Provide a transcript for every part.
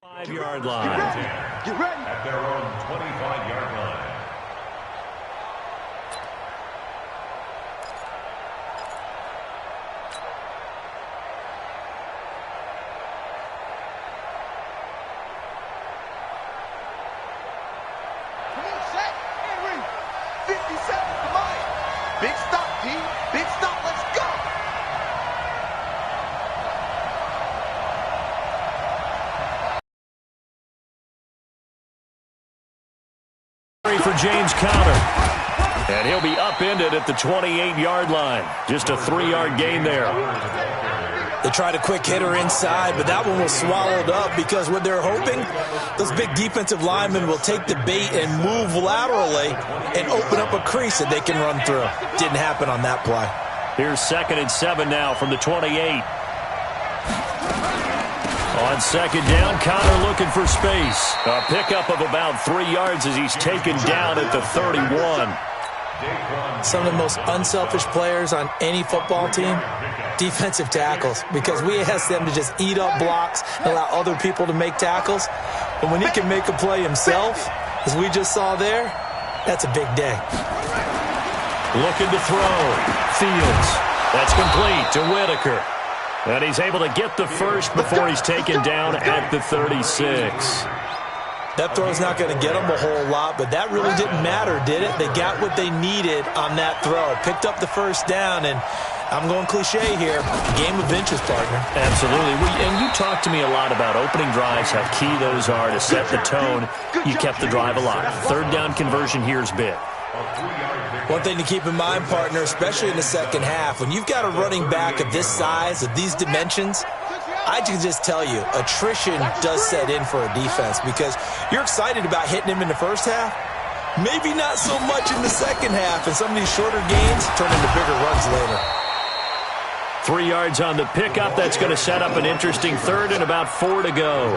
5-yard line. Get ready. At their own 25-yard line. Come on, set. And 50 seconds, come on. Big stop, D. Big stop. Let's go. For James Conner. And he'll be upended at the 28-yard line. Just a 3-yard gain there. They tried a quick hitter inside, but that one was swallowed up because what they're hoping, those big defensive linemen will take the bait and move laterally and open up a crease that they can run through. Didn't happen on that play. Here's 2nd and 7 now from the 28. On 2nd down, Conner looking for space. A pickup of about 3 yards as he's taken down at the 31. Some of the most unselfish players on any football team, defensive tackles, because we ask them to just eat up blocks and allow other people to make tackles. But when he can make a play himself, as we just saw there, that's a big day. Looking to throw. Fields. That's complete to Whitaker. And he's able to get the first before he's taken down at the 36. That throw's not going to get them a whole lot, but that really didn't matter, did it? They got what they needed on that throw. Picked up the first down, and I'm going cliche here. Game of inches, partner. Absolutely. And you talked to me a lot about opening drives, how key those are to set the tone. You kept the drive alive. 3rd down conversion here is big. One thing to keep in mind, partner, especially in the second half, when you've got a running back of this size, of these dimensions, I can just tell you, attrition does set in for a defense because you're excited about hitting him in the first half. Maybe not so much in the second half, and some of these shorter gains turn into bigger runs later. 3 yards on the pickup. That's going to set up an interesting 3rd and about 4 to go.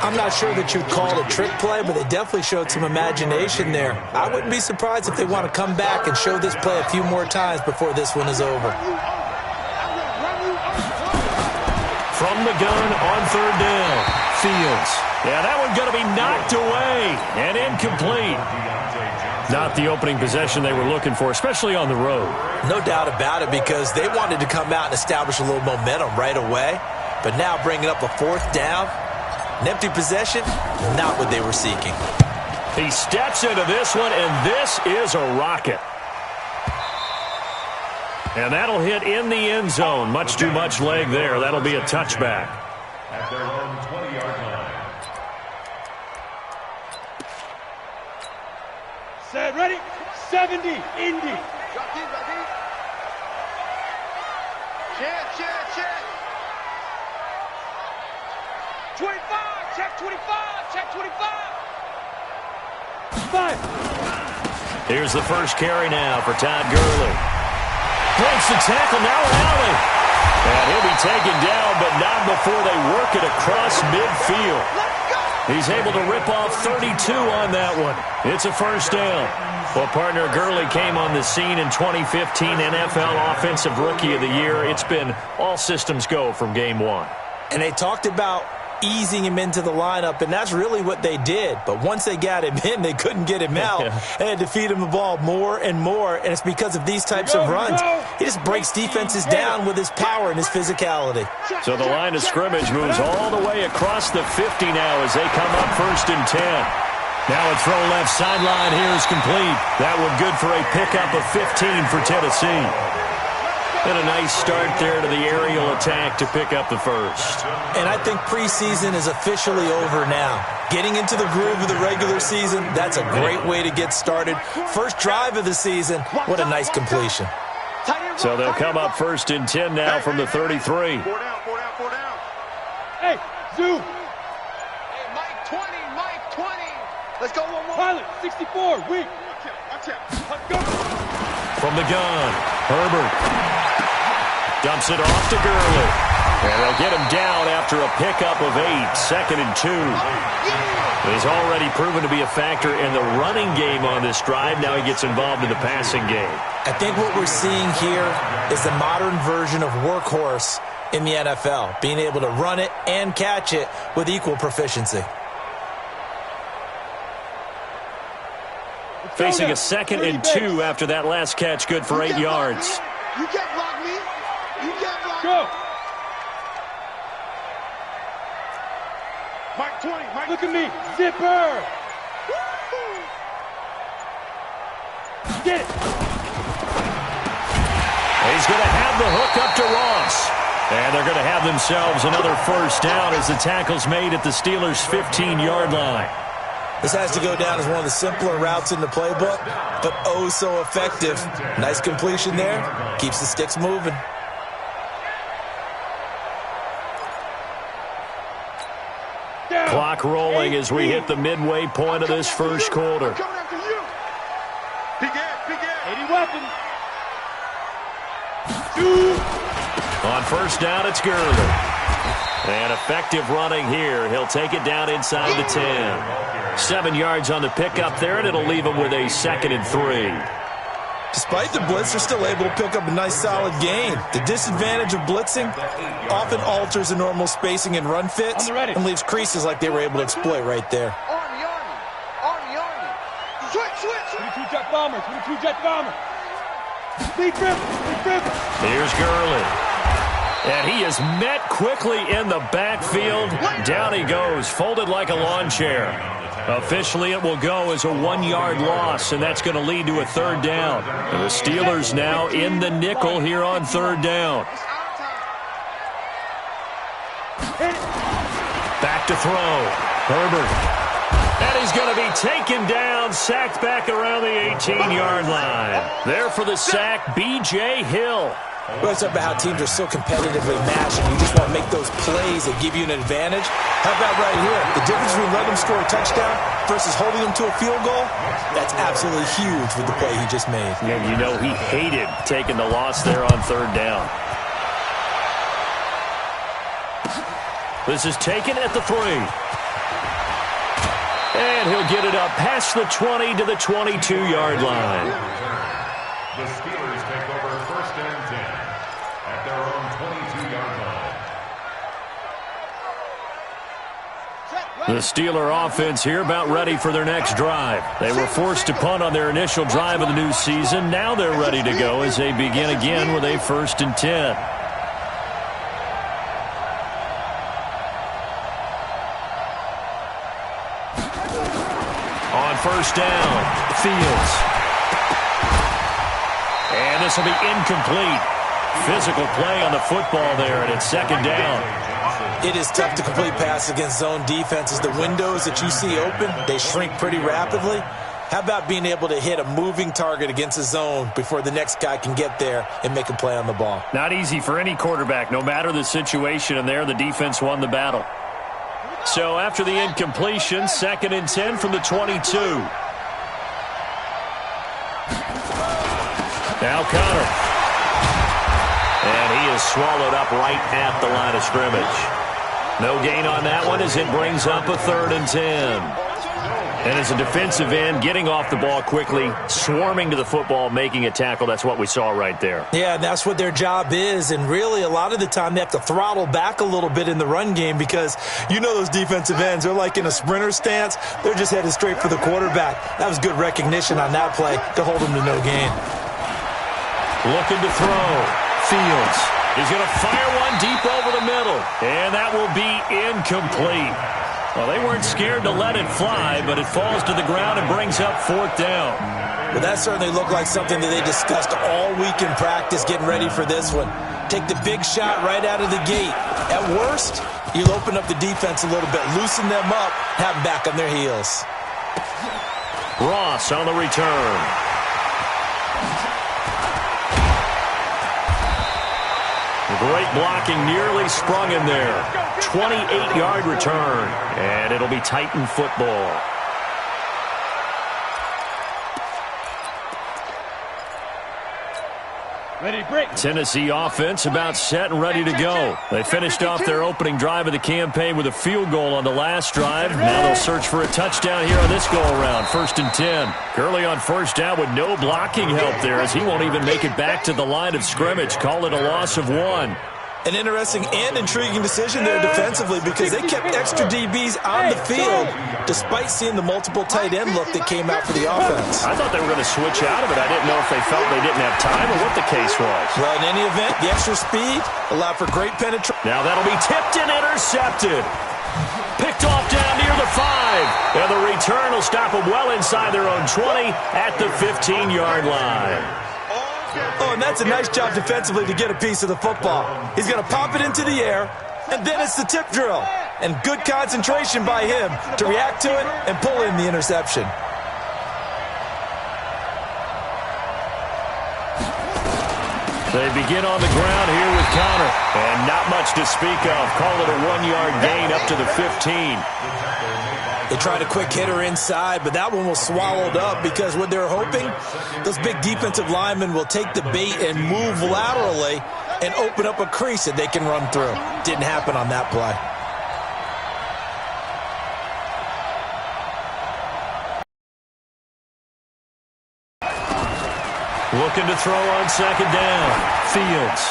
I'm not sure that you'd call it a trick play, but they definitely showed some imagination there. I wouldn't be surprised if they want to come back and show this play a few more times before this one is over. From the gun on 3rd down. Fields. Yeah, that one's going to be knocked away and incomplete. Not the opening possession they were looking for, especially on the road. No doubt about it, because they wanted to come out and establish a little momentum right away. But now bringing up a 4th down, an empty possession, not what they were seeking. He steps into this one, and this is a rocket. And that'll hit in the end zone. Much too much leg there. That'll be a touchback. At their own 20-yard line. Set, ready, 70, Indy. Check. 25, check 25, check 25. 5. Here's the first carry now for Todd Gurley. Breaks the tackle, now rally. And he'll be taken down, but not before they work it across midfield. He's able to rip off 32 on that one. It's a 1st down. Well, partner, Gurley came on the scene in 2015, NFL Offensive Rookie of the Year. It's been all systems go from game 1. And they talked about easing him into the lineup, and that's really what they did. But once they got him in, they couldn't get him out. They had to feed him the ball more and more, and it's because of these types of runs. He just breaks defenses down with his power and his physicality. So the line of scrimmage moves all the way across the 50 now as they come up 1st and 10. Now a throw left sideline here is complete. That one good for a pickup of 15 for Tennessee. And a nice start there to the aerial attack to pick up the first. And I think preseason is officially over now. Getting into the groove of the regular season, that's a great way to get started. First drive of the season, what a nice completion. So they'll come up 1st and 10 now from the 33. 4 down. Hey, zoom. Hey, Mike 20. Let's go one more. Pilot, 64, weak. Watch out. Let's go. From the gun, Herbert. Dumps it off to Gurley. And they'll get him down after a pickup of 8, 2nd and 2. He's already proven to be a factor in the running game on this drive. Now he gets involved in the passing game. I think what we're seeing here is the modern version of workhorse in the NFL, being able to run it and catch it with equal proficiency. Facing a 2nd and 2 after that last catch, good for 8 yards. You can't block me. You can't block me. Go. Mike 20. Mike, look at me. Zipper. Get it. He's going to have the hook up to Ross. And they're going to have themselves another first down as the tackle's made at the Steelers' 15-yard line. This has to go down as one of the simpler routes in the playbook, but oh so effective. Nice completion there. Keeps the sticks moving. Clock rolling as we hit the midway point of this first quarter. Coming after you. Big air. 80 weapons. On first down, it's Gurley. And effective running here. He'll take it down inside the 10. 7 yards on the pickup there, and it'll leave him with a 2nd and 3. Despite the blitz, they're still able to pick up a nice solid gain. The disadvantage of blitzing often alters the normal spacing and run fits and leaves creases like they were able to exploit right there. Army. Switch. 22 jet bomber. 22 jet bomber. Lead dribble. Here's Gurley. And he is met quickly in the backfield. Down he goes, folded like a lawn chair. Officially, it will go as a 1-yard loss, and that's going to lead to a 3rd down. And the Steelers now in the nickel here on 3rd down. Back to throw. Herbert. And he's going to be taken down, sacked back around the 18-yard line. There for the sack, B.J. Hill. Well, it's about how teams are so competitively matched, and you just want to make those plays that give you an advantage. How about right here? The difference between letting them score a touchdown versus holding them to a field goal, that's absolutely huge with the play he just made. Yeah, you know he hated taking the loss there on 3rd down. This is taken at the 3. And he'll get it up past the 20 to the 22-yard line. The Steelers take over 1st and 10 at their own 22-yard line. The Steeler offense here about ready for their next drive. They were forced to punt on their initial drive of the new season. Now they're ready to go as they begin again with a 1st and 10. On 1st down, Fields. And this will be incomplete. Physical play on the football there, and it's 2nd down. It is tough to complete passes against zone defenses. The windows that you see open, they shrink pretty rapidly. How about being able to hit a moving target against a zone before the next guy can get there and make a play on the ball? Not easy for any quarterback, no matter the situation, and there the defense won the battle. So after the incompletion, 2nd and 10 from the 22. Now Connor. And he is swallowed up right at the line of scrimmage. No gain on that one as it brings up a 3rd and 10. And as a defensive end, getting off the ball quickly, swarming to the football, making a tackle, that's what we saw right there. Yeah, that's what their job is, and really a lot of the time they have to throttle back a little bit in the run game because you know those defensive ends, they're like in a sprinter stance. They're just headed straight for the quarterback. That was good recognition on that play to hold them to no gain. Looking to throw. Fields. He's going to fire one deep over the middle, and that will be incomplete. Well, they weren't scared to let it fly, but it falls to the ground and brings up 4th down. Well, that certainly looked like something that they discussed all week in practice, getting ready for this one. Take the big shot right out of the gate. At worst, you'll open up the defense a little bit, loosen them up, have them back on their heels. Ross on the return. Great blocking, nearly sprung him there. 28-yard return, and it'll be Titan football. Ready, break. Tennessee offense about set and ready to go. They finished off their opening drive of the campaign with a field goal on the last drive. Now they'll search for a touchdown here on this go-around. 1st and 10. Gurley on 1st down with no blocking help there as he won't even make it back to the line of scrimmage. Call it a loss of 1. An interesting and intriguing decision there defensively because they kept extra DBs on the field despite seeing the multiple tight end look that came out for the offense. I thought they were going to switch out of it. I didn't know if they felt they didn't have time or what the case was. Well, in any event, the extra speed allowed for great penetration. Now that'll be tipped and intercepted. Picked off down near the 5. And the return will stop them well inside their own 20 at the 15-yard line. Oh, and that's a nice job defensively to get a piece of the football. He's going to pop it into the air, and then it's the tip drill. And good concentration by him to react to it and pull in the interception. They begin on the ground here with Connor. And not much to speak of. Call it a 1-yard gain up to the 15. They tried a quick hitter inside, but that one was swallowed up because what they're hoping, those big defensive linemen will take the bait and move laterally and open up a crease that they can run through. Didn't happen on that play. Looking to throw on second down. Fields.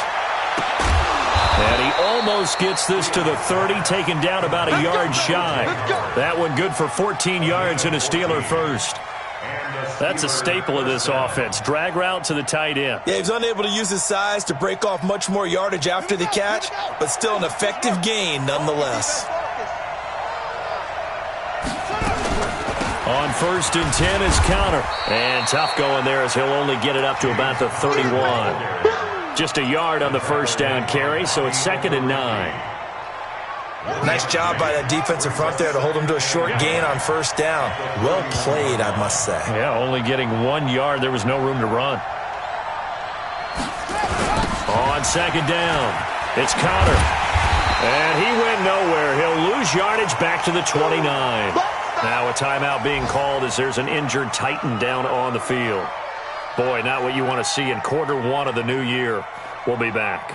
And he almost gets this to the 30, taken down about a yard shy. That one good for 14 yards and a Steeler first. That's a staple of this offense. Drag route to the tight end. Yeah, he's unable to use his size to break off much more yardage after the catch, but still an effective gain nonetheless. On 1st and 10 is Connor. And tough going there as he'll only get it up to about the 31. Just a yard on the first down carry, so it's 2nd and 9. Nice job by that defensive front there to hold him to a short gain on first down. Well played, I must say. Yeah, only getting 1 yard. There was no room to run. On second down, it's Connor. And he went nowhere. He'll lose yardage back to the 29. Now a timeout being called as there's an injured Titan down on the field. Boy, not what you want to see in quarter 1 of the new year. We'll be back.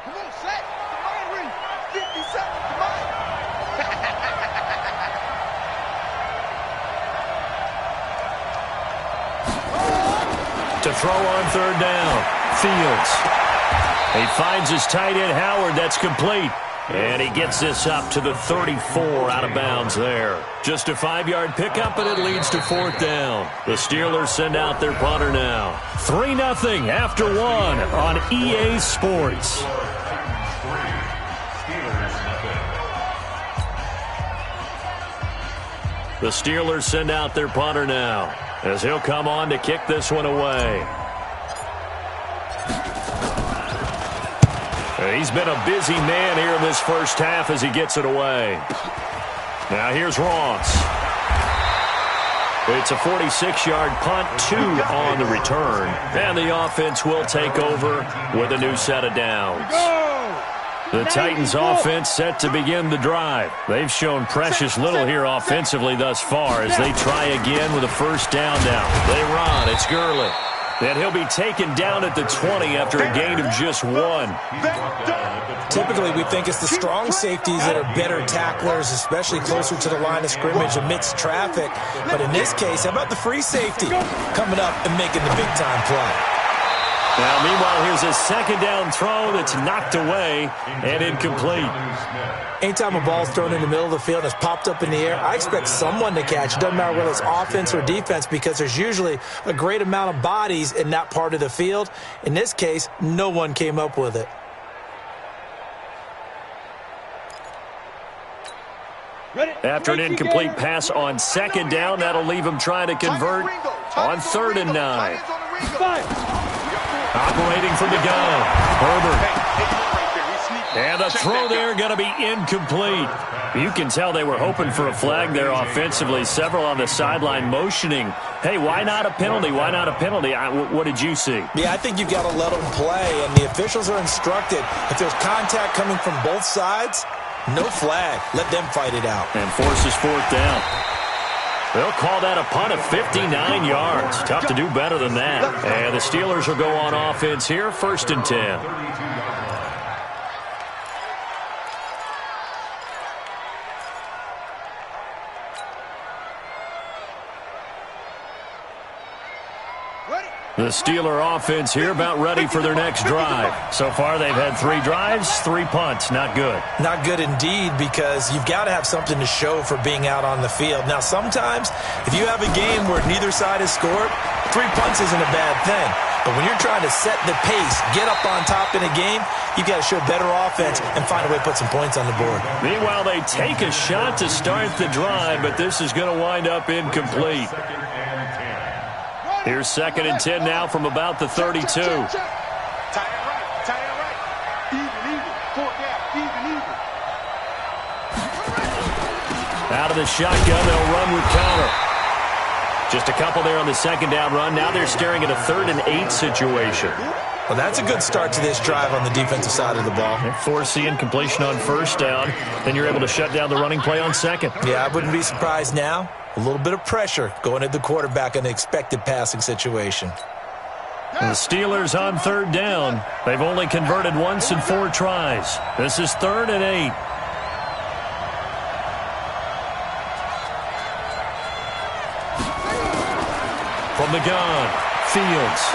Come on, set. Come on, 57, come on. To throw on third down, Fields. He finds his tight end, Howard. That's complete. And he gets this up to the 34 out of bounds there. Just a 5-yard pickup, and it leads to 4th down. The Steelers send out their punter now. 3-0 after 1 on EA Sports. The Steelers send out their punter now as he'll come on to kick this one away. He's been a busy man here in this first half as he gets it away. Now here's Ross. It's a 46-yard punt, 2 on the return. And the offense will take over with a new set of downs. The Titans offense set to begin the drive. They've shown precious little here offensively thus far as they try again with a first down now. They run. It's Gurley. And he'll be taken down at the 20 after a gain of just 1. Typically, we think it's the strong safeties that are better tacklers, especially closer to the line of scrimmage amidst traffic. But in this case, how about the free safety coming up and making the big-time play? Now, meanwhile, here's a second down throw that's knocked away and incomplete. Anytime a ball's thrown in the middle of the field and it's popped up in the air, I expect someone to catch it. Doesn't matter whether it's offense or defense because there's usually a great amount of bodies in that part of the field. In this case, no one came up with it. After an incomplete pass on second down, that'll leave him trying to convert on 3rd and 9. Operating from the gun, Herbert. And the throw there going to be incomplete. You can tell they were hoping for a flag there offensively. Several on the sideline motioning, hey, why not a penalty? Why not a penalty? What did you see? Yeah, I think you've got to let them play, and the officials are instructed. If there's contact coming from both sides, no flag. Let them fight it out. And forces 4th down. They'll call that a punt of 59 yards. Tough to do better than that. And the Steelers will go on offense here, 1st and 10. The Steeler offense here about ready for their next drive. So far, they've had 3 drives, 3 punts. Not good. Not good indeed, because you've got to have something to show for being out on the field. Now, sometimes, if you have a game where neither side has scored, 3 punts isn't a bad thing. But when you're trying to set the pace, get up on top in a game, you've got to show better offense and find a way to put some points on the board. Meanwhile, they take a shot to start the drive, but this is going to wind up incomplete. Here's 2nd and 10 now from about the 32. Tie it right. Even. 4th down, even. Out of the shotgun, they'll run with counter. Just a couple there on the 2nd down run. Now they're staring at a 3rd and 8 situation. Well, that's a good start to this drive on the defensive side of the ball. Forcing incompletion on 1st down. Then you're able to shut down the running play on 2nd. Yeah, I wouldn't be surprised now. A little bit of pressure going at the quarterback in an expected passing situation. And the Steelers on 3rd down. They've only converted once in 4 tries. This is 3rd and 8. From the gun, Fields.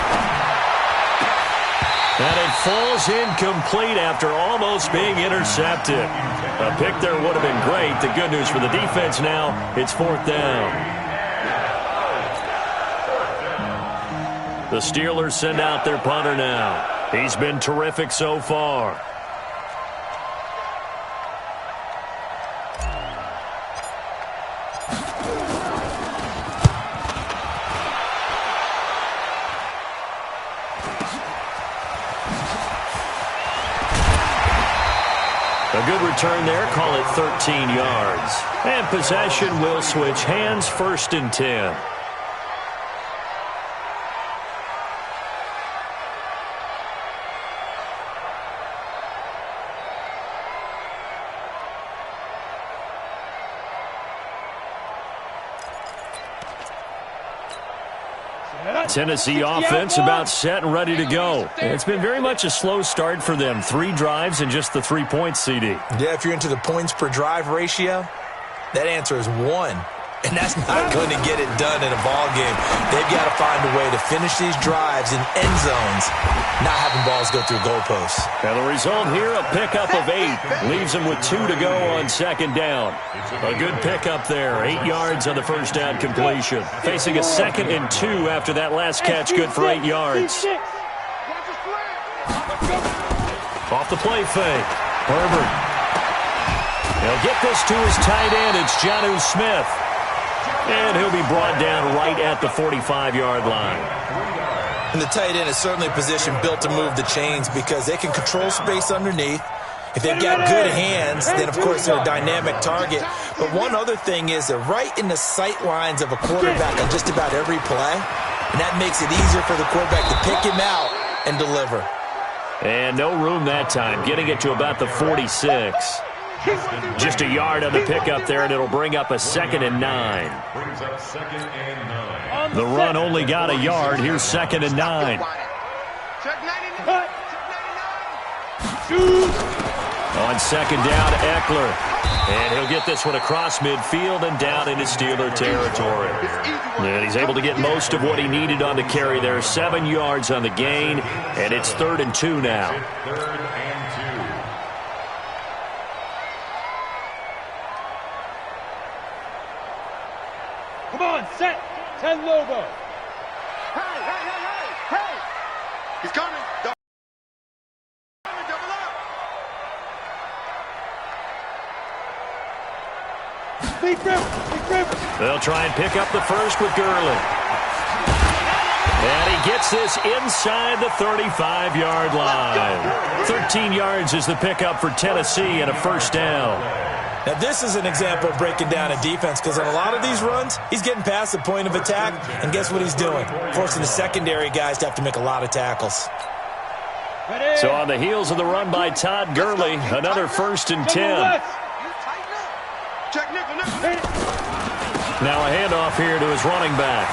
And it falls incomplete after almost being intercepted. A pick there would have been great. The good news for the defense now, it's 4th down. The Steelers send out their punter now. He's been terrific so far. A good return there, call it 13 yards. And possession will switch hands, 1st and 10. Tennessee offense about set and ready to go. It's been very much a slow start for them. 3 drives and just the 3 points, CD. Yeah, if you're into the points per drive ratio, that answer is 1. And that's not going to get it done in a ball game. They've got to find a way to finish these drives in end zones, not having balls go through goalposts. Now the result here, a pickup of 8. Leaves them with 2 to go on 2nd down. A good pickup there. 8 yards on the 1st down completion. Facing a 2nd and 2 after that last catch, good for 8 yards. Off the play fake. Herbert. He'll get this to his tight end. It's Jonnu Smith. And he'll be brought down right at the 45-yard line. And the tight end is certainly a position built to move the chains because they can control space underneath. If they've got good hands, then, of course, they're a dynamic target. But one other thing is they're right in the sight lines of a quarterback on just about every play. And that makes it easier for the quarterback to pick him out and deliver. And no room that time, getting it to about the 46. Just a yard on the pickup there, and it'll bring up a 2nd and 9. Brings up 2nd and 9. The run only got a yard. Here's 2nd and 9. On 2nd down, Eckler. And he'll get this one across midfield and down into Steeler territory. And he's able to get most of what he needed on the carry there. 7 yards on the gain, and it's 3rd and 2 now. 3rd and 2. Come on, set. 10 Lobo. Hey. He's coming. Double up. Big rip. They'll try and pick up the first with Gurley. And he gets this inside the 35-yard line. 13 yards is the pickup for Tennessee and a 1st down. Now, this is an example of breaking down a defense because on a lot of these runs, he's getting past the point of attack, and guess what he's doing? Forcing the secondary guys to have to make a lot of tackles. So on the heels of the run by Todd Gurley, another 1st and 10. Now a handoff here to his running back.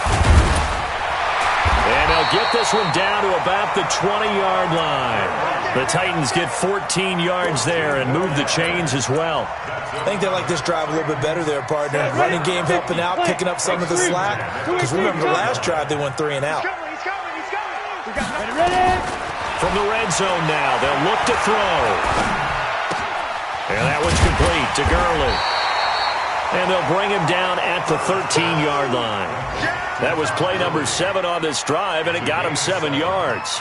And they'll get this one down to about the 20-yard line. The Titans get 14 yards there and move the chains as well. I think they like this drive a little bit better there, partner. Running game helping out, picking up some of the slack. Because remember, the last drive they went 3 and out. Ready? From the red zone now, they'll look to throw. And that one's complete to Gurley. And they'll bring him down at the 13-yard line. That was play number 7 on this drive, and it got him 7 yards.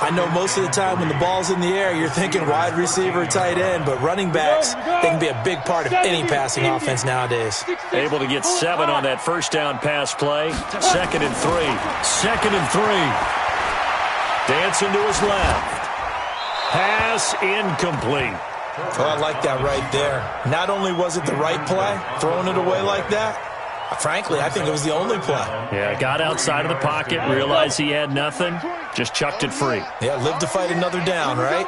I know most of the time when the ball's in the air, you're thinking wide receiver, tight end, but running backs, they can be a big part of any passing offense nowadays. Able to get 7 on that first down pass play. 2nd and 3. 2nd and 3. Dancing to his left. Pass incomplete. Oh, I like that right there. Not only was it the right play, throwing it away like that, frankly, I think it was the only play. Yeah, got outside of the pocket, realized he had nothing, just chucked it free. Yeah, live to fight another down, right?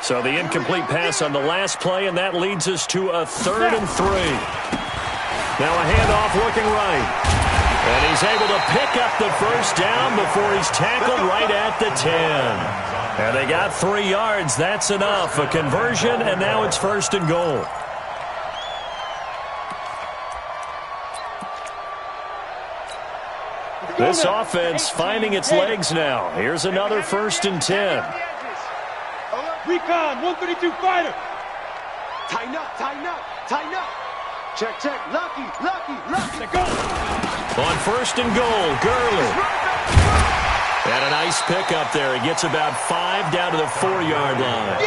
So the incomplete pass on the last play, and that leads us to a 3rd and 3. Now a handoff looking right. And he's able to pick up the first down before he's tackled right at the 10. And they got 3 yards. That's enough. A conversion, and now it's 1st and goal. This offense finding its legs now. Here's another 1st and 10. Recon, 132 fighter. Tighten up, tighten up, tighten up. Check, check. Lucky, lucky, lucky. Go. On 1st and goal, Gurley. And a nice pickup there. He gets about 5 down to the 4-yard line.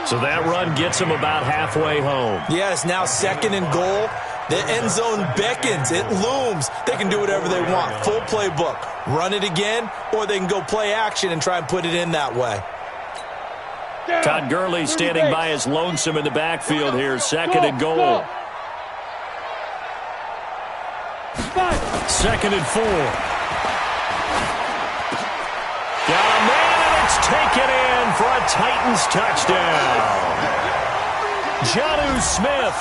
So that run gets him about halfway home. Yes, now 2nd and goal. The end zone beckons. It looms. They can do whatever they want. Full playbook. Run it again, or they can go play action and try and put it in that way. Todd Gurley standing by his lonesome in the backfield here. 2nd and goal. 2nd and 4. Got a man, and it's taken in for a Titans touchdown. Jonnu Smith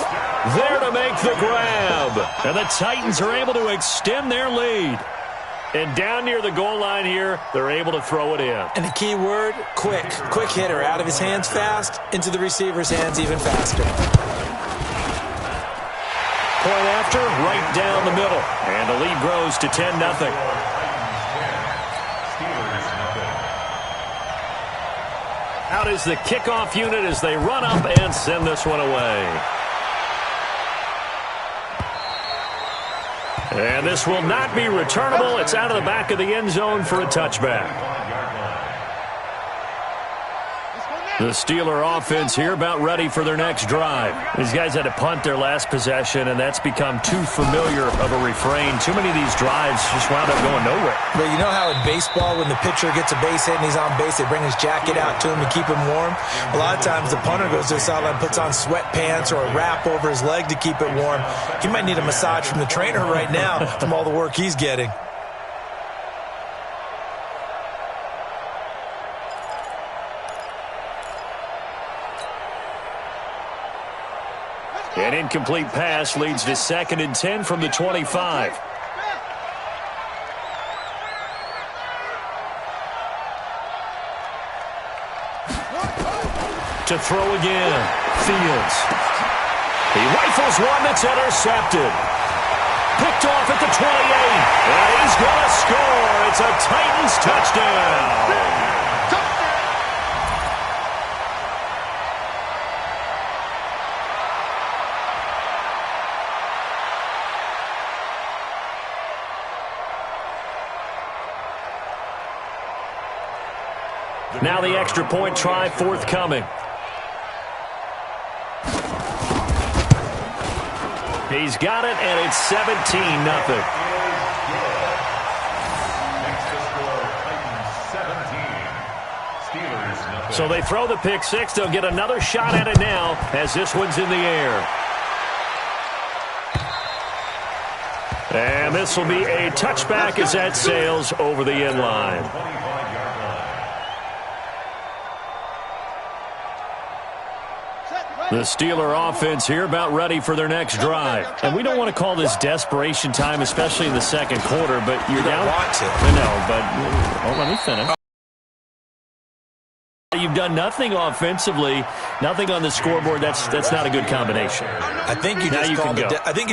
there to make the grab. And the Titans are able to extend their lead. And down near the goal line here, they're able to throw it in. And the key word, quick. Quick hitter. Out of his hands fast, into the receiver's hands even faster. Point after, right down the middle. And the lead grows to 10-0. Out is the kickoff unit as they run up and send this one away. And this will not be returnable. It's out of the back of the end zone for a touchback. The Steeler offense here about ready for their next drive. These guys had to punt their last possession, and that's become too familiar of a refrain. Too many of these drives just wound up going nowhere. But you know how in baseball, when the pitcher gets a base hit and he's on base, they bring his jacket out to him to keep him warm? A lot of times the punter goes to the sideline, puts on sweatpants or a wrap over his leg to keep it warm. He might need a massage from the trainer right now from all the work he's getting. An incomplete pass leads to 2nd and 10 from the 25. To throw again. Fields. He rifles one that's intercepted. Picked off at the 28. And he's going to score. It's a Titans touchdown. Now the extra point try forthcoming. He's got it, and it's 17-0. So they throw the pick six. They'll get another shot at it now as this one's in the air. And this will be a touchback as that sails over the end line. The Steeler offense here about ready for their next drive. And we don't want to call this desperation time, especially in the second quarter, but you're down. Want to. I know, but let me finish. you've done nothing offensively, nothing on the scoreboard. That's not a good combination. I think you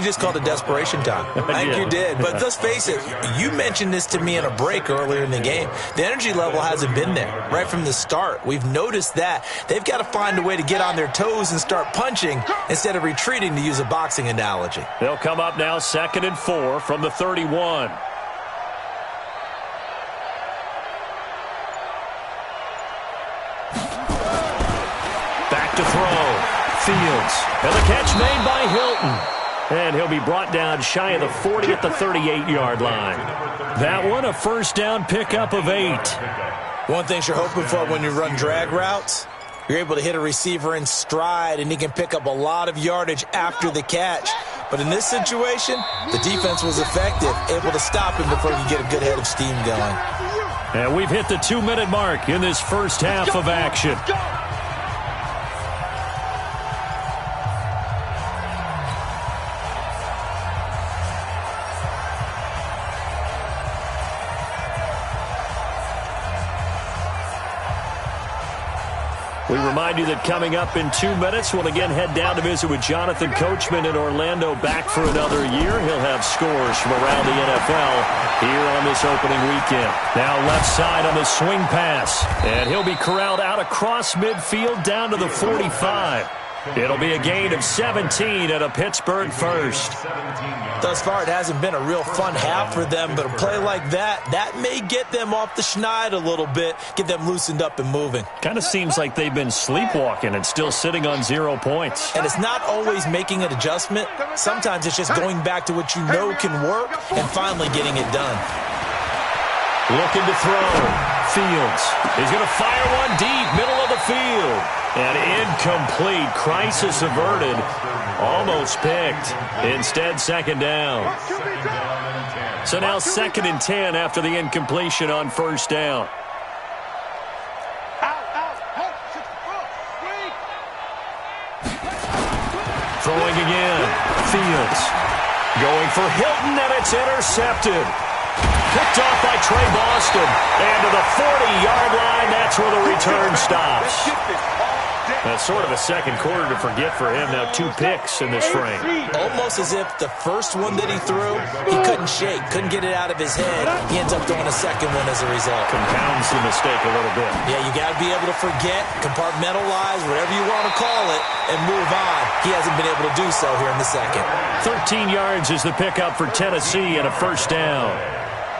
just called it desperation time. I think you did. But let's face it, you mentioned this to me in a break earlier in the game. The energy level hasn't been there right from the start. We've noticed that. They've got to find a way to get on their toes and start punching instead of retreating, to use a boxing analogy. They'll come up now 2nd and 4 from the 31. Back to throw. Fields. And the catch made by Hilton. And he'll be brought down shy of the 40 at the 38-yard line. That one, a first down pickup of 8. One thing you're hoping for when you run drag routes, you're able to hit a receiver in stride, and he can pick up a lot of yardage after the catch. But in this situation, the defense was effective, able to stop him before he could get a good head of steam going. And we've hit the 2-minute mark in this first half of action. We remind you that coming up in 2 minutes, we'll again head down to visit with Jonathan Coachman in Orlando, back for another year. He'll have scores from around the NFL here on this opening weekend. Now left side on the swing pass, and he'll be corralled out across midfield down to the 45. It'll be a gain of 17 and a Pittsburgh first. Thus far, it hasn't been a real fun half for them, but a play like that may get them off the schneid a little bit, get them loosened up and moving. Kind of seems like they've been sleepwalking and still sitting on 0 points. And it's not always making an adjustment. Sometimes it's just going back to what you know can work and finally getting it done. Looking to throw. Fields. He's going to fire one deep, middle of the field. And incomplete. Crisis averted. Almost picked. Instead, second down. So now 2nd and 10 after the incompletion on first down. Throwing again. Fields. Going for Hilton, and it's intercepted. Picked off by Trey Boston. And to the 40-yard line, that's where the return stops. That's sort of a second quarter to forget for him. Now 2 picks in this frame. Almost as if the first one that he threw, he couldn't shake, couldn't get it out of his head. He ends up throwing a second one as a result. Compounds the mistake a little bit. Yeah, you got to be able to forget, compartmentalize, whatever you want to call it, and move on. He hasn't been able to do so here in the second. 13 yards is the pickup for Tennessee and a first down.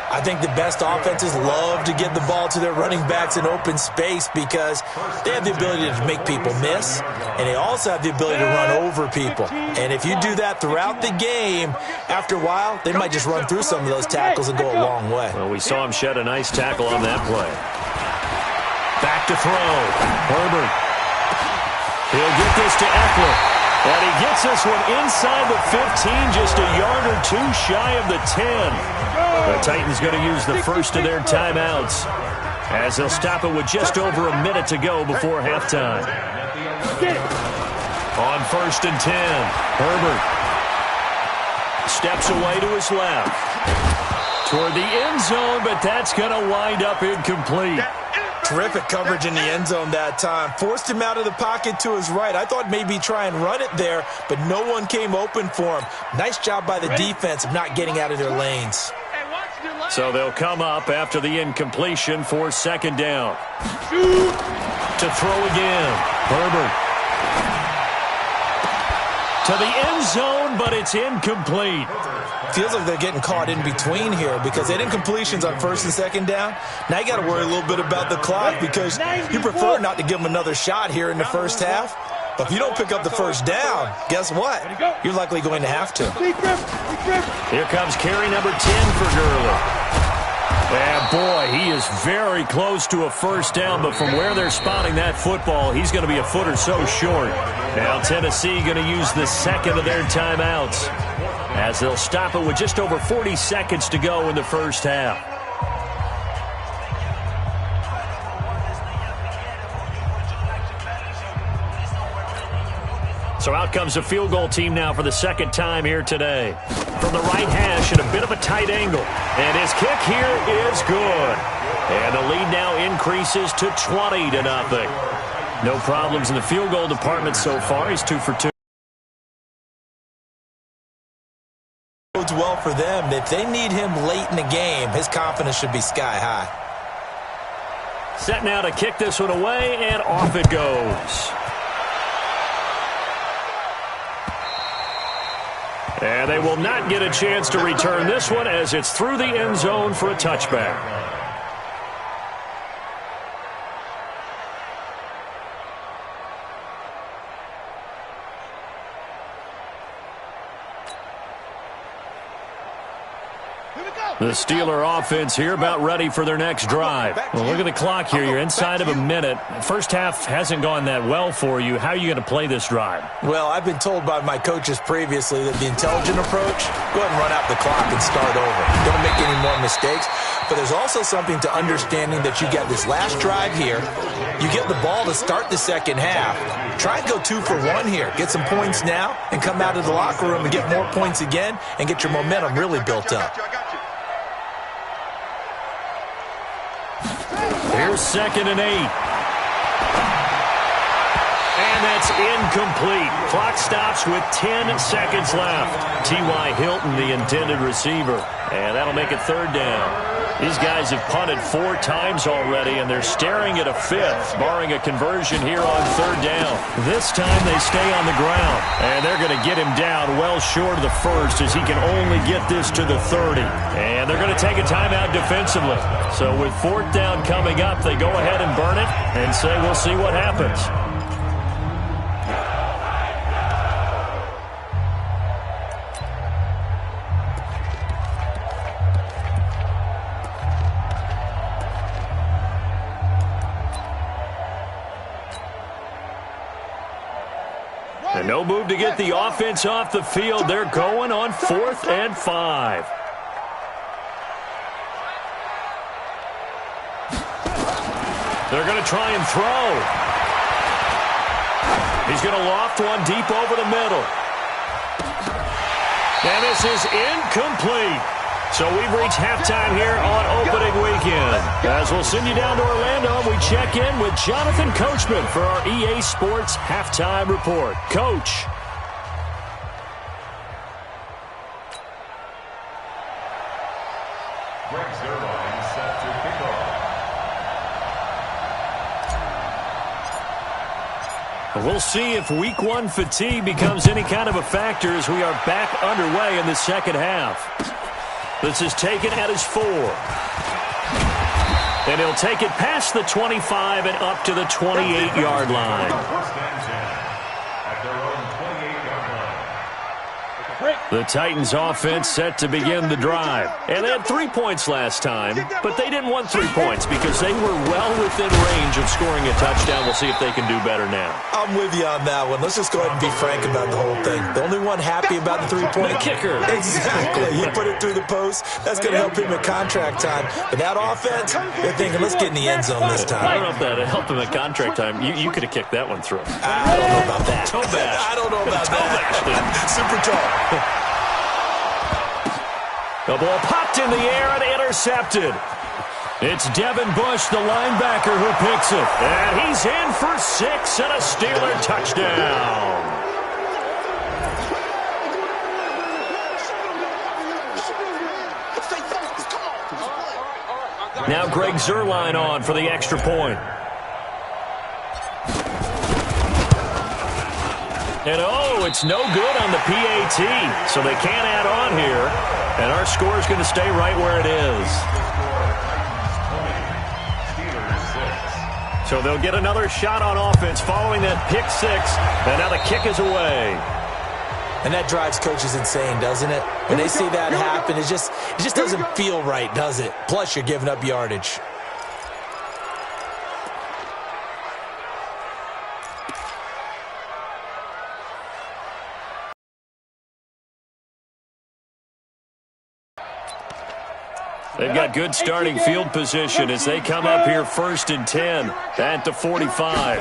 I think the best offenses love to get the ball to their running backs in open space because they have the ability to make people miss, and they also have the ability to run over people. And if you do that throughout the game, after a while, they might just run through some of those tackles and go a long way. Well, we saw him shed a nice tackle on that play. Back to throw. Herbert. He'll get this to Eckler. And he gets this one inside the 15, just a yard or 2 shy of the 10. The Titans going to use the first of their timeouts as they'll stop it with just over a minute to go before halftime. On 1st and 10, Herbert steps away to his left. Toward the end zone, but that's going to wind up incomplete. Terrific coverage in the end zone that time. Forced him out of the pocket to his right. I thought maybe try and run it there, but no one came open for him. Nice job by the defense of not getting out of their lanes. So they'll come up after the incompletion for second down. To throw again. Herbert. To the end zone, but it's incomplete. Feels like they're getting caught in between here because they had incompletions on 1st and 2nd down. Now you got to worry a little bit about the clock because you prefer not to give them another shot here in the first half. But if you don't pick up the first down, guess what? You're likely going to have to. Here comes carry number 10 for Gurley. And boy, he is very close to a first down, but from where they're spotting that football, he's going to be a foot or so short. Now Tennessee going to use the second of their timeouts as they'll stop it with just over 40 seconds to go in the first half. So out comes the field goal team now for the second time here today. From the right hash at a bit of a tight angle. And his kick here is good. And the lead now increases to 20-0. No problems in the field goal department so far. He's 2 for 2. Bodes well for them. If they need him late in the game, his confidence should be sky high. Set now to kick this one away, and off it goes. And they will not get a chance to return this one as it's through the end zone for a touchback. The Steeler offense here about ready for their next drive. Well, look at the clock here. You're inside of a minute. First half hasn't gone that well for you. How are you going to play this drive? Well, I've been told by my coaches previously that the intelligent approach, go ahead and run out the clock and start over. Don't make any more mistakes. But there's also something to understanding that you got this last drive here. You get the ball to start the second half. Try and go 2 for 1 here. Get some points now and come out of the locker room and get more points again and get your momentum really built up. Here's 2nd and 8. And that's incomplete. Clock stops with 10 seconds left. T.Y. Hilton, the intended receiver. And that'll make it 3rd down. These guys have punted 4 times already, and they're staring at a 5th, barring a conversion here on 3rd down. This time they stay on the ground, and they're going to get him down well short of the 1st as he can only get this to the 30. And they're going to take a timeout defensively. So with 4th down coming up, they go ahead and burn it and say we'll see what happens. And no move to get the offense off the field. They're going on 4th and 5. They're going to try and throw. He's going to loft one deep over the middle. And this is incomplete. So we've reached halftime here on opening weekend. As we'll send you down to Orlando, we check in with Jonathan Coachman for our EA Sports Halftime Report. Coach. Greg Zerline set to kick off. We'll see if Week 1 fatigue becomes any kind of a factor as we are back underway in the second half. This is taken at his 4. And he'll take it past the 25 and up to the 28-yard line. First and 10 at their own 28-yard line. The Titans offense set to begin the drive. And they had 3 points last time, but they didn't want 3 points because they were well within range of scoring a touchdown. We'll see if they can do better now. I'm with you on that one. Let's just go ahead and be frank about the whole thing. The only one happy about the 3-point kicker. Exactly. He put it through the post. That's going to help him at contract time. But that offense, they're thinking, let's get in the end zone this time. I don't know if that helped him at contract time. You could have kicked that one through. I don't know about that. Toe bash. I don't know about that. Super tall. The ball popped in the air and intercepted. It's Devin Bush, the linebacker, who picks it. And he's in for 6 and a Steeler touchdown. Now Greg Zerline on for the extra point. And it's no good on the PAT, so they can't add on here. And our score is going to stay right where it is. So they'll get another shot on offense following that pick 6, and now the kick is away. And that drives coaches insane, doesn't it? When they see that happen, it just doesn't feel right, does it? Plus, you're giving up yardage. They've got good starting field position as they come up here 1st and 10 at the 45.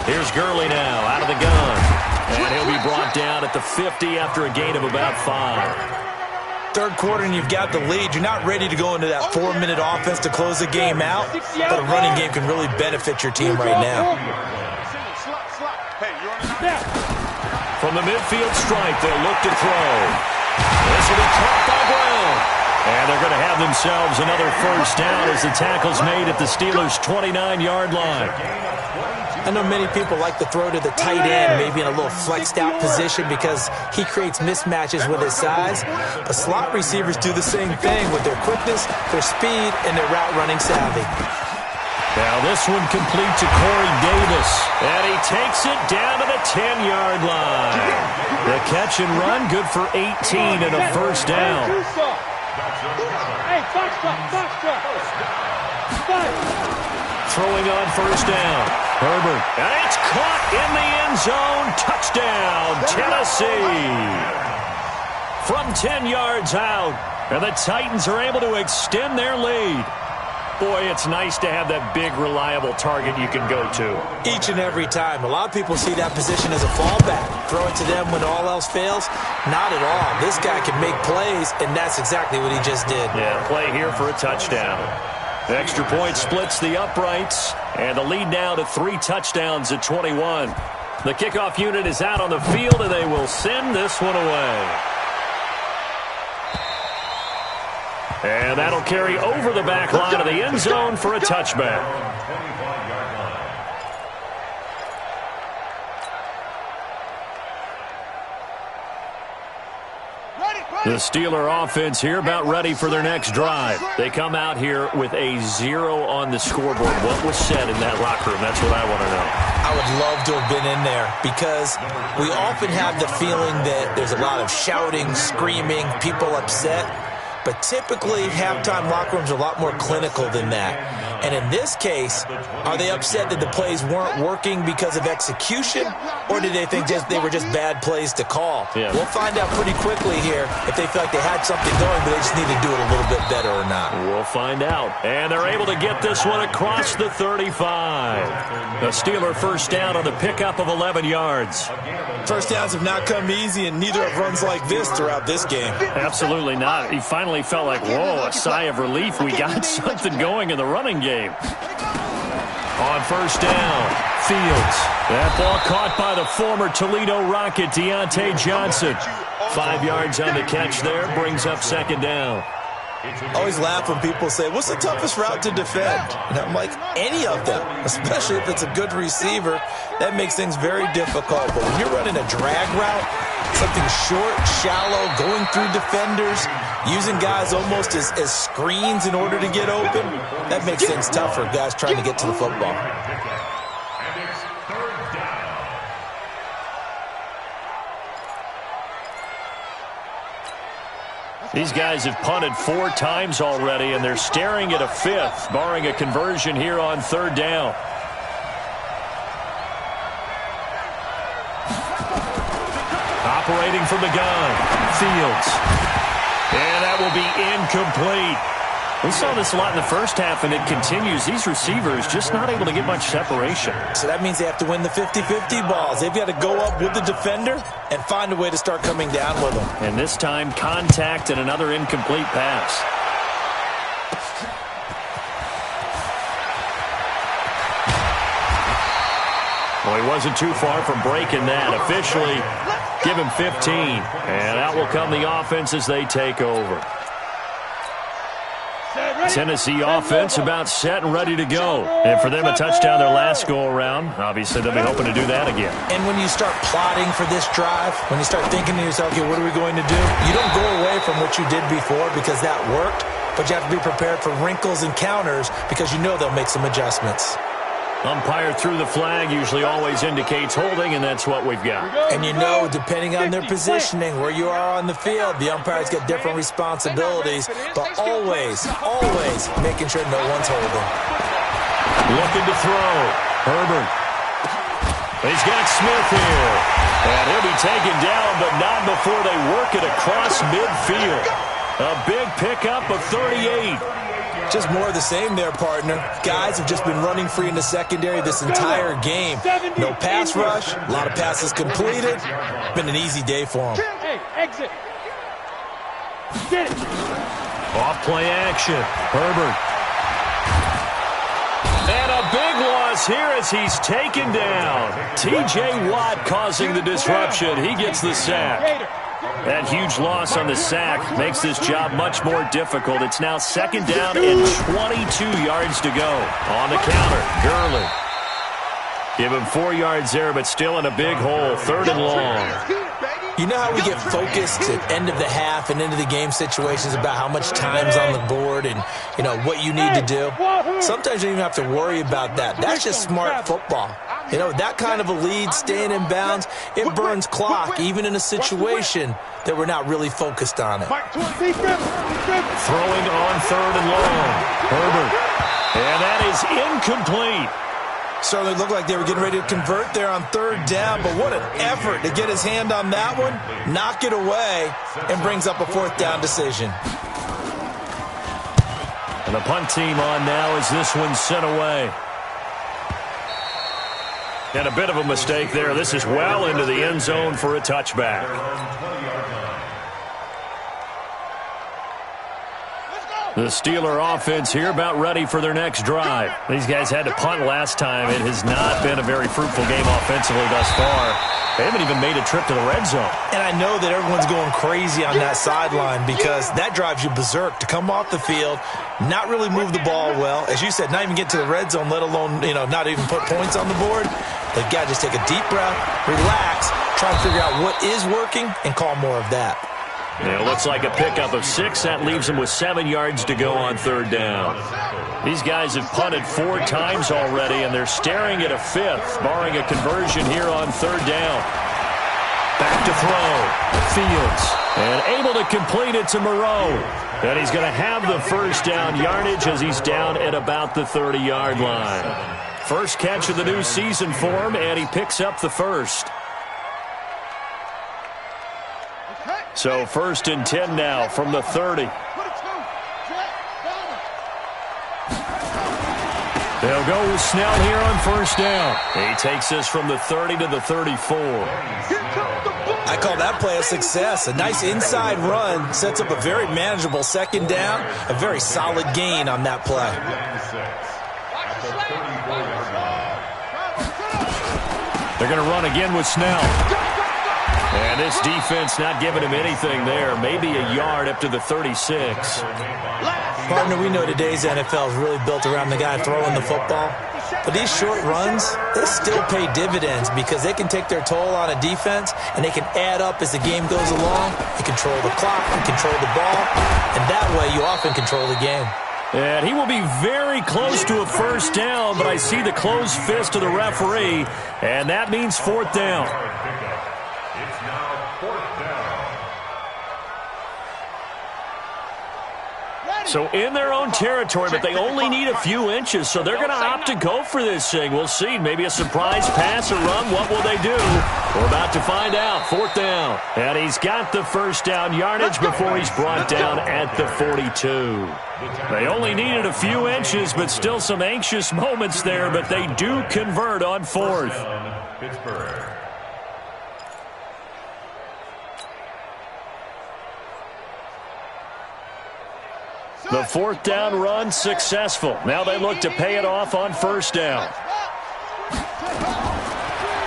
Here's Gurley now out of the gun. And he'll be brought down at the 50 after a gain of about 5. third quarter and you've got the lead, you're not ready to go into that 4-minute offense to close the game out, but a running game can really benefit your team right now. From the midfield stripe, they'll look to throw. This will be caught by Brown. And they're going to have themselves another first down as the tackle's made at the Steelers' 29-yard line. I know many people like to throw to the tight end, maybe in a little flexed out position because he creates mismatches with his size. But slot receivers do the same thing with their quickness, their speed, and their route running savvy. Now this one complete to Corey Davis, and he takes it down to the 10-yard line. The catch and run, good for 18 and a first down. Hey, Throwing on first down, Herbert, and it's caught in the end zone. Touchdown, Tennessee. From 10 yards out, and the Titans are able to extend their lead. Boy, it's nice to have that big, reliable target you can go to. Each and every time. A lot of people see that position as a fallback. Throw it to them when all else fails. Not at all. This guy can make plays, and that's exactly what he just did. Yeah, play here for a touchdown. The extra point splits the uprights, and the lead now to 3 touchdowns at 21. The kickoff unit is out on the field, and they will send this one away. And that'll carry over the back line of the end zone for a touchback. The Steeler offense here about ready for their next drive. They come out here with a 0 on the scoreboard. What was said in that locker room? That's what I want to know. I would love to have been in there because we often have the feeling that there's a lot of shouting, screaming, people upset. But typically, halftime locker rooms are a lot more clinical than that. And in this case, are they upset that the plays weren't working because of execution, or did they think they were just bad plays to call? Yeah. We'll find out pretty quickly here if they feel like they had something going, but they just need to do it a little bit better or not. We'll find out. And they're able to get this one across the 35. The Steeler first down on the pickup of 11 yards. First downs have not come easy, and neither have runs like this throughout this game. Absolutely not. He finally felt like, whoa, a sigh of relief. We got something going in the running game. On first down, Fields. That ball caught by the former Toledo Rocket, Deontay Johnson. 5 yards on the catch there, brings up second down. I always laugh when people say, what's the toughest route to defend? And I'm like, any of them, especially if it's a good receiver. That makes things very difficult. But when you're running a drag route, something short, shallow, going through defenders, using guys almost as screens in order to get open, that makes things tough for guys trying to get to the football. These guys have punted 4 times already, and they're staring at a 5th, barring a conversion here on third down. Operating from the gun, Fields. And that will be incomplete. We saw this a lot in the first half, and it continues. These receivers just not able to get much separation. So that means they have to win the 50-50 balls. They've got to go up with the defender and find a way to start coming down with them. And this time, contact and another incomplete pass. Well, he wasn't too far from breaking that. Officially, give him 15. And out will come the offense as they take over. Tennessee offense about set and ready to go. And for them, a touchdown their last go-around. Obviously, they'll be hoping to do that again. And when you start plotting for this drive, when you start thinking to yourself, okay, what are we going to do? You don't go away from what you did before because that worked, but you have to be prepared for wrinkles and counters because you know they'll make some adjustments. Umpire through the flag usually always indicates holding, and that's what we've got. And you know, depending on their positioning, where you are on the field, the umpires get different responsibilities, but always making sure no one's holding. Looking to throw. Herbert. He's got Smith here. And he'll be taken down, but not before they work it across midfield. A big pickup of 38. Just more of the same there, partner. Guys have just been running free in the secondary this entire game. No pass rush, a lot of passes completed. Been an easy day for them. Hey, exit. Get it. Off play action. Herbert. And a big loss here as he's taken down. T.J. Watt causing the disruption. He gets the sack. That huge loss on the sack makes this job much more difficult. It's now 2nd down and 22 yards to go. On the counter, Gurley. Give him 4 yards there, but still in a big hole. 3rd and long. You know how we get focused at end of the half and into the game situations about how much time's on the board and, you know, what you need to do? Sometimes you don't even have to worry about that. That's just smart football. You know, that kind of a lead, staying in bounds, it burns clock, even in a situation that we're not really focused on it. Throwing on 3rd and long. Herbert. And that is incomplete. Certainly looked like they were getting ready to convert there on 3rd down, but what an effort to get his hand on that one, knock it away, and brings up a 4th down decision. And the punt team on now as this one's sent away. And a bit of a mistake there. This is well into the end zone for a touchback. The Steeler offense here about ready for their next drive. These guys had to punt last time. It has not been a very fruitful game offensively thus far. They haven't even made a trip to the red zone. And I know that everyone's going crazy on that sideline because that drives you berserk to come off the field, not really move the ball well. As you said, not even get to the red zone, let alone, you know, not even put points on the board. They've got to just take a deep breath, relax, try and figure out what is working, and call more of that. Yeah, it looks like a pickup of 6. That leaves them with 7 yards to go on 3rd down. These guys have punted 4 times already, and they're staring at a 5th, barring a conversion here on 3rd down. Back to throw. Fields. And able to complete it to Moreau. And he's going to have the 1st down yardage as he's down at about the 30-yard line. First catch of the new season for him, and he picks up the 1st. So 1st and 10 now from the 30. They'll go with Snell here on 1st down. He takes this from the 30 to the 34. I call that play a success. A nice inside run sets up a very manageable 2nd down. A very solid gain on that play. They're going to run again with Snell. And this defense not giving him anything there. Maybe a yard up to the 36. Partner, we know today's NFL is really built around the guy throwing the football. But these short runs, they still pay dividends because they can take their toll on a defense and they can add up as the game goes along. You control the clock, you control the ball, and that way you often control the game. And he will be very close to a 1st down, but I see the closed fist of the referee, and that means 4th down. It's now 4th down. So in their own territory, but they only need a few inches, so they're going to opt to go for this thing. We'll see. Maybe a surprise pass or run. What will they do? We're about to find out. 4th down. And he's got the 1st down yardage before he's brought down at the 42. They only needed a few inches, but still some anxious moments there, but they do convert on 4th. Pittsburgh. The 4th down run successful. Now they look to pay it off on 1st down.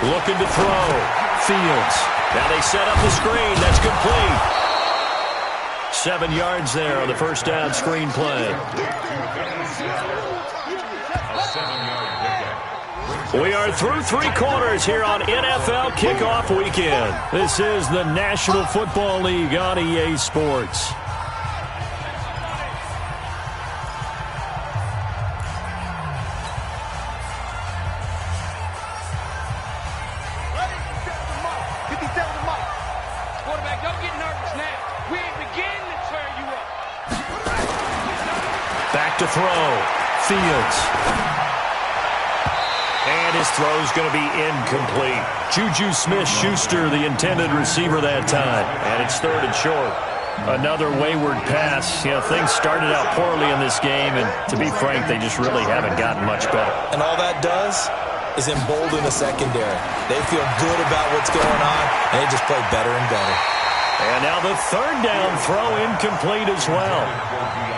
Looking to throw. Fields. Now they set up the screen. That's complete. 7 yards there on the 1st down screen play. We are through 3 quarters here on NFL Kickoff Weekend. This is the National Football League on EA Sports. To throw. Fields. And his throw's going to be incomplete. Juju Smith-Schuster, the intended receiver that time. And it's 3rd and short. Another wayward pass. You know, things started out poorly in this game, and to be frank, they just really haven't gotten much better. And all that does is embolden the secondary. They feel good about what's going on, and they just play better and better. And now the third down throw incomplete as well.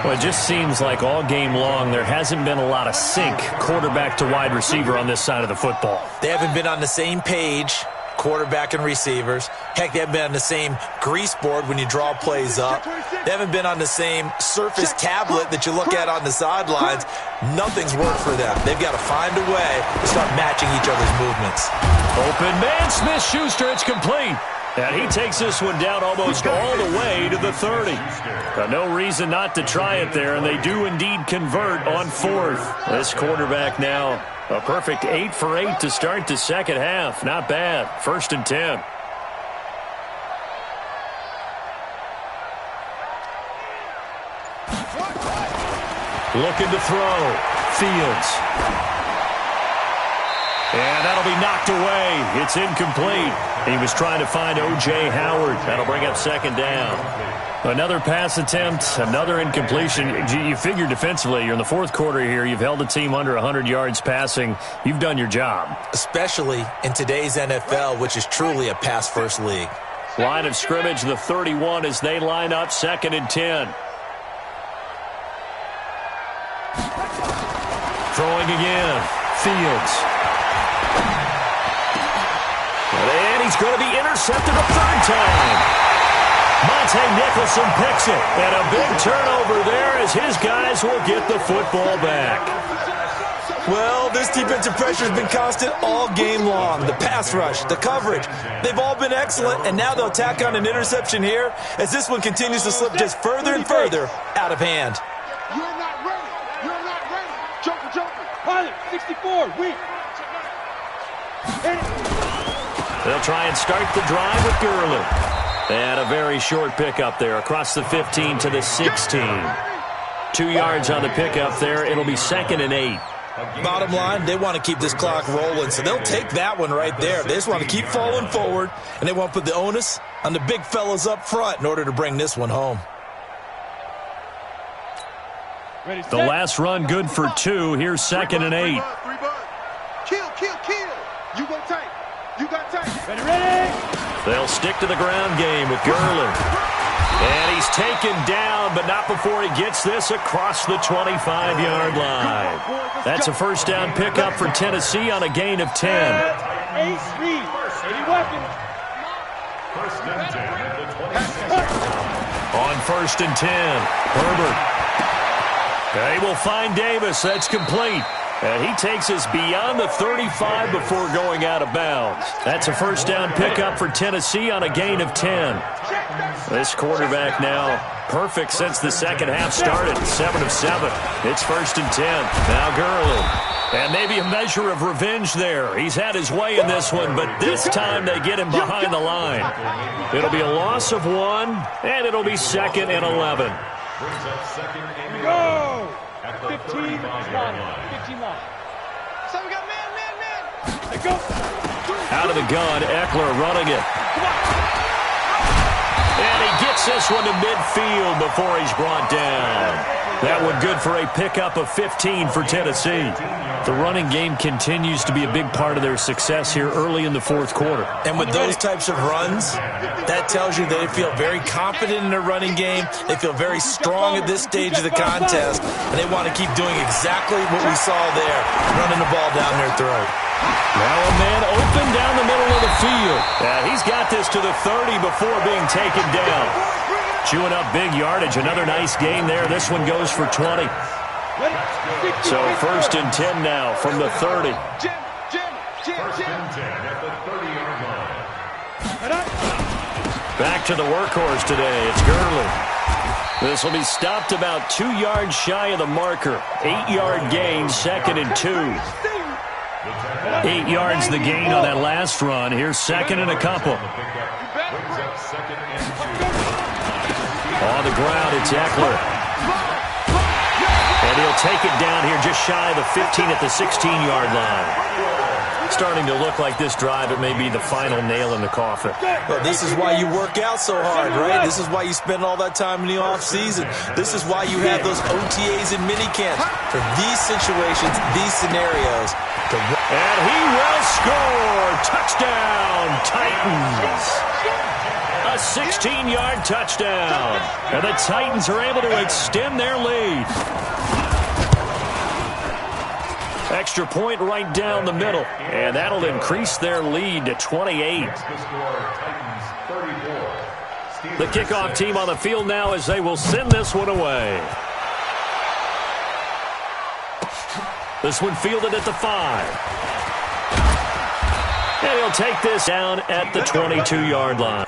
Well, it just seems like all game long there hasn't been a lot of sync quarterback to wide receiver on this side of the football. They haven't been on the same page, quarterback and receivers. Heck, they haven't been on the same grease board when you draw plays up. They haven't been on the same surface tablet that you look at on the sidelines. Nothing's worked for them. They've got to find a way to start matching each other's movements. Open man, Smith-Schuster, it's complete. And he takes this one down almost all the way to the 30. No reason not to try it there, and they do indeed convert on fourth. This quarterback now a perfect 8 for 8 to start the second half. Not bad. 1st and 10. Looking to throw. Fields. And that'll be knocked away. It's incomplete. He was trying to find O.J. Howard. That'll bring up 2nd down. Another pass attempt, another incompletion. You figure defensively, you're in the 4th quarter here. You've held the team under 100 yards passing. You've done your job. Especially in today's NFL, which is truly a pass-first league. Line of scrimmage, the 31 as they line up 2nd and 10. Throwing again. Fields. And he's going to be intercepted a 3rd time. Monte Nicholson picks it. And a big turnover there as his guys will get the football back. Well, this defensive pressure has been constant all game long. The pass rush, the coverage, they've all been excellent. And now they'll tack on an interception here as this one continues to slip just further and further out of hand. You're not ready. You're not ready. Joker. Pilot, 64, weak. They'll try and start the drive with Gurley. And a very short pickup there across the 15 to the 16. 2 yards on the pickup there. It'll be 2nd and 8. Bottom line, they want to keep this clock rolling, so they'll take that one right there. They just want to keep falling forward, and they want to put the onus on the big fellas up front in order to bring this one home. The last run good for 2. Here's 2nd and 8. Kill. You go tight. You got tight. Ready. They'll stick to the ground game with Gurley. And he's taken down, but not before he gets this across the 25-yard line. That's a 1st down pickup for Tennessee on a gain of 10. 8 speed. 80 weapons. 1st and 10 at the 26. On 1st and 10, Herbert. They will find Davis. That's complete. And he takes us beyond the 35 before going out of bounds. That's a 1st down pickup for Tennessee on a gain of 10. This quarterback now perfect since the second half started. 7 of 7. It's 1st and 10. Now Gurley. And maybe a measure of revenge there. He's had his way in this one, but this time they get him behind the line. It'll be a loss of 1, and it'll be 2nd and 11. Brings up 2nd and Go. at the 15 35-yard line. 15 line. So we got man. Let's go. Out of the gun, Eckler running it. And he gets this one to midfield before he's brought down. That one good for a pickup of 15 for Tennessee. The running game continues to be a big part of their success here early in the 4th quarter. And with those types of runs, that tells you they feel very confident in their running game. They feel very strong at this stage of the contest, and they want to keep doing exactly what we saw there, running the ball down their throat. Now a man open down the middle of the field. He's got this to the 30 before being taken down. Chewing up big yardage. Another nice gain there. This one goes for 20. So 1st and 10 now from the 30. 1st and 10 at the 30-yard line. Back to the workhorse today. It's Gurley. This will be stopped about 2 yards shy of the marker. 8-yard gain, 2nd and 2. 8 yards the gain on that last run. Here's 2nd and a couple. Brings up 2nd and 2. On the ground, it's Eckler. And he'll take it down here just shy of the 15 at the 16-yard line. Starting to look like this drive, it may be the final nail in the coffin. Well, this is why you work out so hard, right? This is why you spend all that time in the offseason. This is why you have those OTAs and minicamps for these situations, these scenarios. And he will score. Touchdown, Titans. A 16-yard touchdown. And the Titans are able to extend their lead. Extra point right down the middle. And that'll increase their lead to 28. The kickoff team on the field now as they will send this one away. This one fielded at the 5. And he'll take this down at the 22-yard line.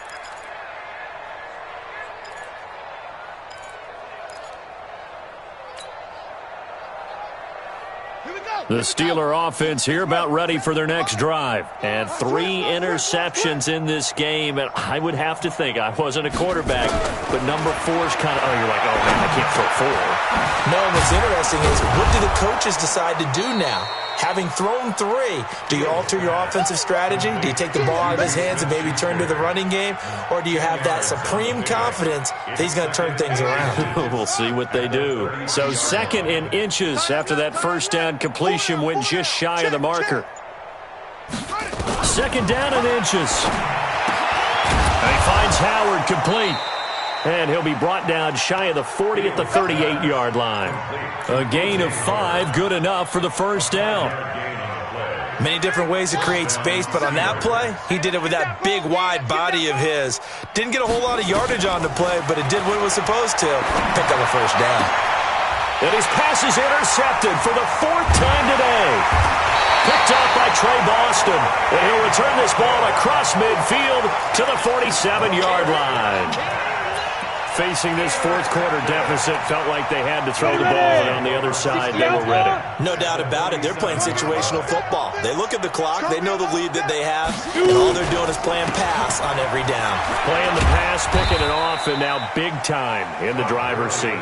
The Steeler offense here about ready for their next drive. And 3 interceptions in this game. And I would have to think, I wasn't a quarterback, but number 4 is kind of, oh, you're like, oh, man, I can't throw 4. No, what's interesting is what do the coaches decide to do now? Having thrown 3, do you alter your offensive strategy? Do you take the ball out of his hands and maybe turn to the running game? Or do you have that supreme confidence that he's going to turn things around? We'll see what they do. So 2nd in inches after that first down completion went just shy of the marker. 2nd down in inches. And he finds Howard complete. And he'll be brought down shy of the 40 at the 38-yard line. A gain of 5, good enough for the first down. Many different ways to create space, but on that play, he did it with that big, wide body of his. Didn't get a whole lot of yardage on the play, but it did what it was supposed to. Picked up a first down. And his pass is intercepted for the 4th time today. Picked up by Trey Boston. And he'll return this ball across midfield to the 47-yard line. Facing this 4th quarter deficit, felt like they had to throw the ball, and on the other side, they were ready. No doubt about it. They're playing situational football. They look at the clock. They know the lead that they have, and all they're doing is playing pass on every down. Playing the pass, picking it off, and now big time in the driver's seat.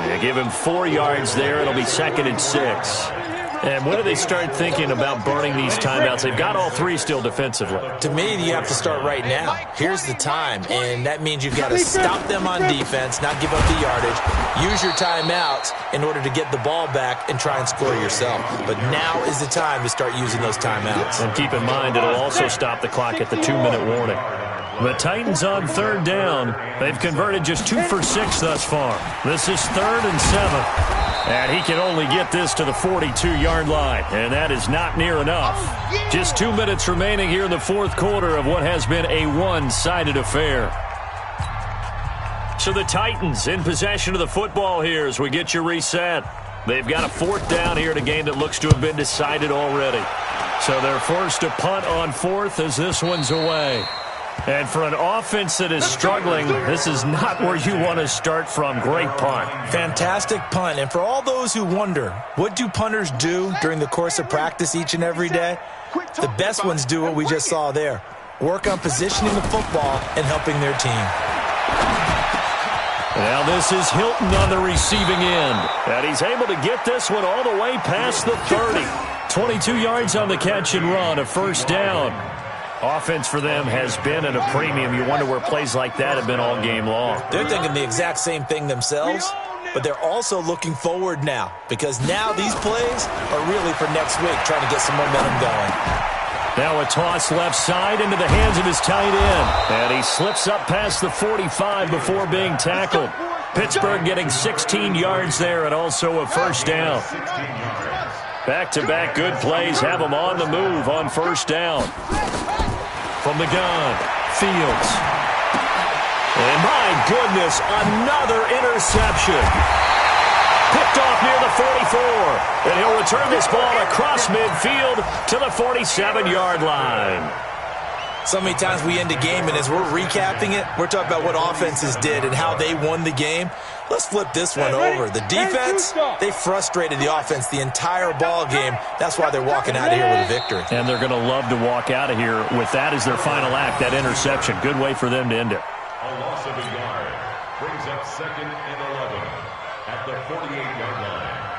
They give him 4 yards there. It'll be 2nd and 6. And when do they start thinking about burning these timeouts? They've got all 3 still defensively. To me, you have to start right now. Here's the time, and that means you've got to stop them on defense, not give up the yardage, use your timeouts in order to get the ball back and try and score yourself. But now is the time to start using those timeouts. And keep in mind, it'll also stop the clock at the 2-minute warning. The Titans on 3rd down. They've converted just 2 for 6 thus far. This is 3rd and 7. And he can only get this to the 42-yard line, and that is not near enough. Just 2 minutes remaining here in the 4th quarter of what has been a one-sided affair. So the Titans in possession of the football here as we get you reset. They've got a 4th down here in a game that looks to have been decided already. So they're forced to punt on 4th as this one's away. And for an offense that is struggling, this is not where you want to start from. Great punt. Fantastic punt. And for all those who wonder, what do punters do during the course of practice each and every day? The best ones do what we just saw there. Work on positioning the football and helping their team. Now this is Hilton on the receiving end. And he's able to get this one all the way past the 30. 22 yards on the catch and run, a first down. Offense for them has been at a premium. You wonder where plays like that have been all game long. They're thinking the exact same thing themselves, but they're also looking forward now because now these plays are really for next week, trying to get some momentum going. Now a toss left side into the hands of his tight end. And he slips up past the 45 before being tackled. Pittsburgh getting 16 yards there and also a first down. Back-to-back good plays have them on the move on first down. From the gun, Fields. And my goodness, another interception. Picked off near the 44. And he'll return this ball across midfield to the 47-yard line. So many times we end a game, and as we're recapping it, we're talking about what offenses did and how they won the game. Let's flip this one over. The defense, they frustrated the offense the entire ball game. That's why they're walking out of here with a victory. And they're going to love to walk out of here with that as their final act, that interception. Good way for them to end it. A loss of a yard brings up 2nd and 11 at the 48-yard line.